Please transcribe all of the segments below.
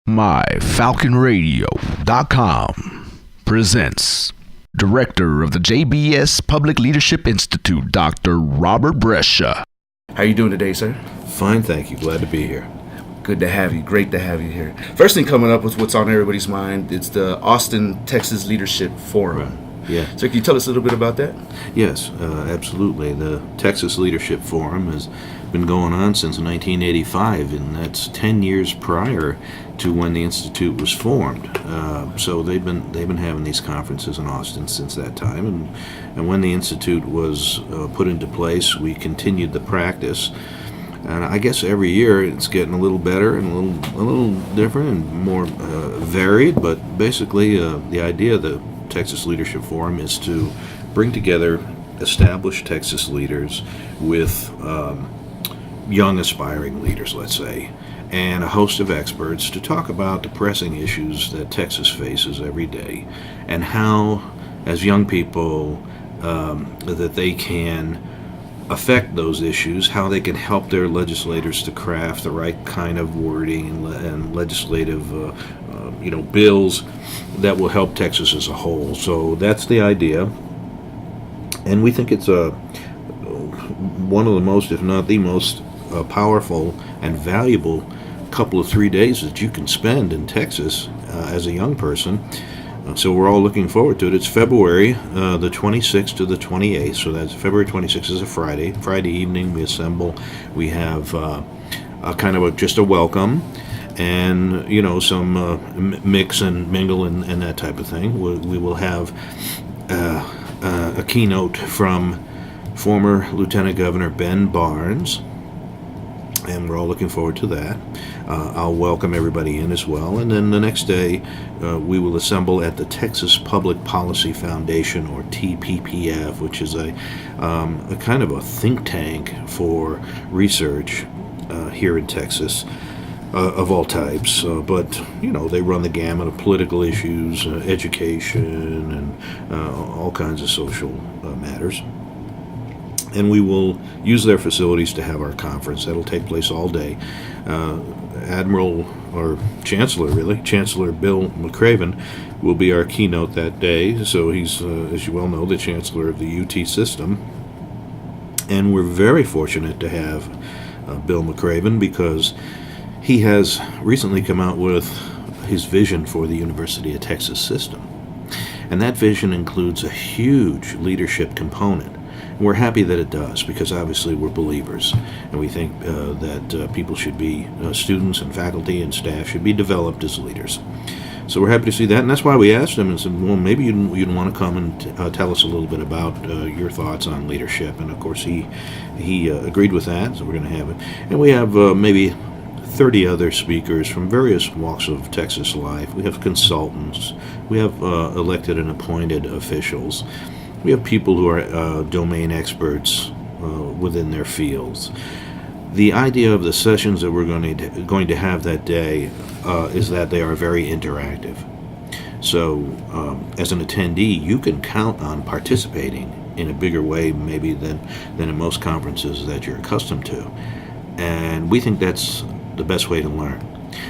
MyFalconRadio.com presents Director of the JBS Public Leadership Institute, Dr. Robert Brescia. How are you doing today, sir? Fine, thank you. Glad to be here. Good to have you. Great to have you here. First thing coming up with what's on everybody's mind, it's the Austin, Texas Leadership Forum. Right. Yeah. So can you tell us a little bit about that? Yes, absolutely. The Texas Leadership Forum has been going on since 1985, and that's 10 years prior to when the Institute was formed. So they've been having these conferences in Austin since that time, and when the Institute was put into place, we continued the practice. And I guess every year it's getting a little better and a little different and more varied. But basically, the idea of the Texas Leadership Forum is to bring together established Texas leaders with young aspiring leaders, let's say, and a host of experts to talk about the pressing issues that Texas faces every day and how, as young people, that they can affect those issues, how they can help their legislators to craft the right kind of wording and legislative bills that will help Texas as a whole. So that's the idea, and we think it's one of the most, if not the most, powerful and valuable couple of 3 days that you can spend in Texas as a young person. So we're all looking forward to it. It's February the 26th to the 28th. So that's February 26th is a Friday. Friday evening we assemble. We have a kind of just a welcome, and some mix and mingle and that type of thing. We will have a keynote from former Lieutenant Governor Ben Barnes, and we're all looking forward to that. I'll welcome everybody in as well. And then the next day, we will assemble at the Texas Public Policy Foundation, or TPPF, which is a kind of a think tank for research here in Texas of all types. But, they run the gamut of political issues, education, and all kinds of social matters. And we will use their facilities to have our conference. That'll take place all day. Chancellor Bill McCraven will be our keynote that day. So he's, as you well know, the Chancellor of the UT system. And we're very fortunate to have Bill McCraven because he has recently come out with his vision for the University of Texas system. And that vision includes a huge leadership component. We're happy that it does, because obviously we're believers, and we think that people should be, students and faculty and staff should be developed as leaders. So we're happy to see that, and that's why we asked him and said, well, maybe you'd want to come and tell us a little bit about your thoughts on leadership. And of course he agreed with that, so we're going to have it. And we have maybe 30 other speakers from various walks of Texas life. We have consultants. We have elected and appointed officials. We have people who are domain experts within their fields. The idea of the sessions that we're going to have that day is that they are very interactive. So as an attendee, you can count on participating in a bigger way maybe than in most conferences that you're accustomed to. And we think that's the best way to learn.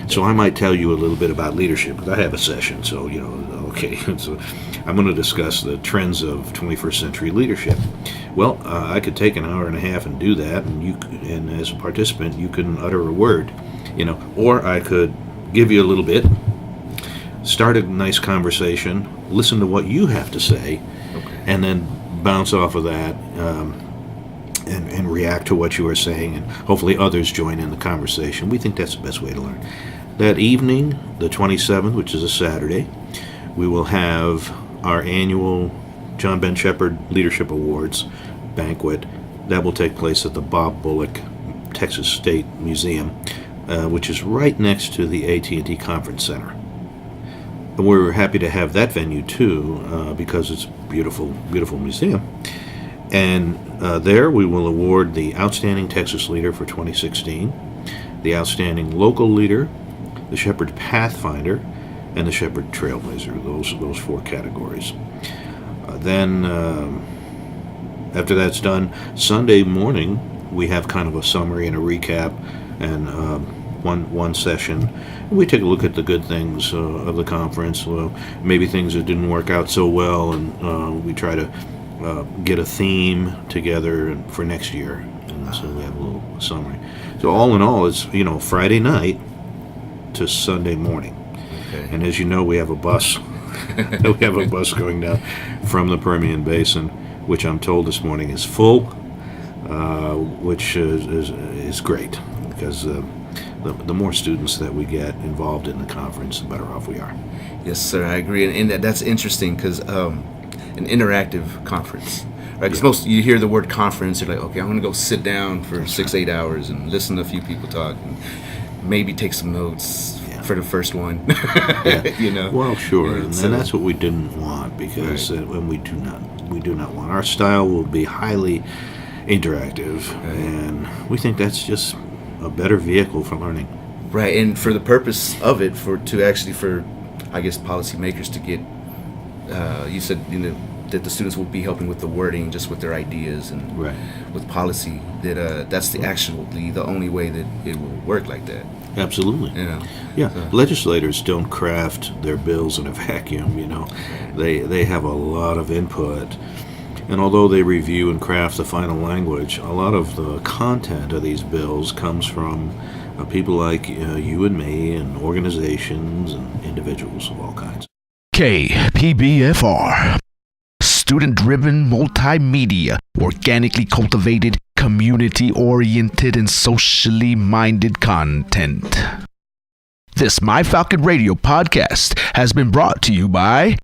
So I might tell you a little bit about leadership, because I have a session, so, okay. So I'm going to discuss the trends of 21st century leadership. Well, I could take an hour and a half and do that, and as a participant, you can utter a word, or I could give you a little bit, start a nice conversation, listen to what you have to say, okay, and then bounce off of that, and react to what you are saying, and hopefully others join in the conversation. We think that's the best way to learn. That evening, the 27th, which is a Saturday, we will have our annual John Ben Shepherd Leadership Awards banquet. That will take place at the Bob Bullock Texas State Museum, which is right next to the AT&T Conference Center. And we're happy to have that venue too, because it's a beautiful, beautiful museum. And there we will award the Outstanding Texas Leader for 2016, the Outstanding Local Leader, the Shepherd Pathfinder, and the Shepherd Trailblazer, those four categories. Then, after that's done, Sunday morning, we have kind of a summary and a recap, and one session. We take a look at the good things of the conference, maybe things that didn't work out so well, and we try to get a theme together for next year. And so we have a little summary. So all in all, it's Friday night to Sunday morning. Okay. And as you know, we have a bus. We have a bus going down from the Permian Basin, which I'm told this morning is full, which is great, because the more students that we get involved in the conference, the better off we are. Yes, sir, I agree. And that's interesting, because an interactive conference, right? Because you hear the word conference, you're like, okay, I'm going to go sit down for 6-8 hours and listen to a few people talk, and maybe take some notes for the first one. Well, sure, Yeah, and so that's what we didn't want, because when we do not want, our style will be highly interactive, and we think that's just a better vehicle for learning. Right, and for the purpose of it, for I guess, policymakers to get, you said, that the students will be helping with the wording, just with their ideas and with policy, that's the only way that it will work like that. Absolutely. Yeah. So legislators don't craft their bills in a vacuum. They have a lot of input, and although they review and craft the final language, a lot of the content of these bills comes from people like you and me, and organizations and individuals of all kinds. KPBFR. Student-driven multimedia, organically cultivated, community-oriented, and socially minded content. This MyFalconRadio podcast has been brought to you by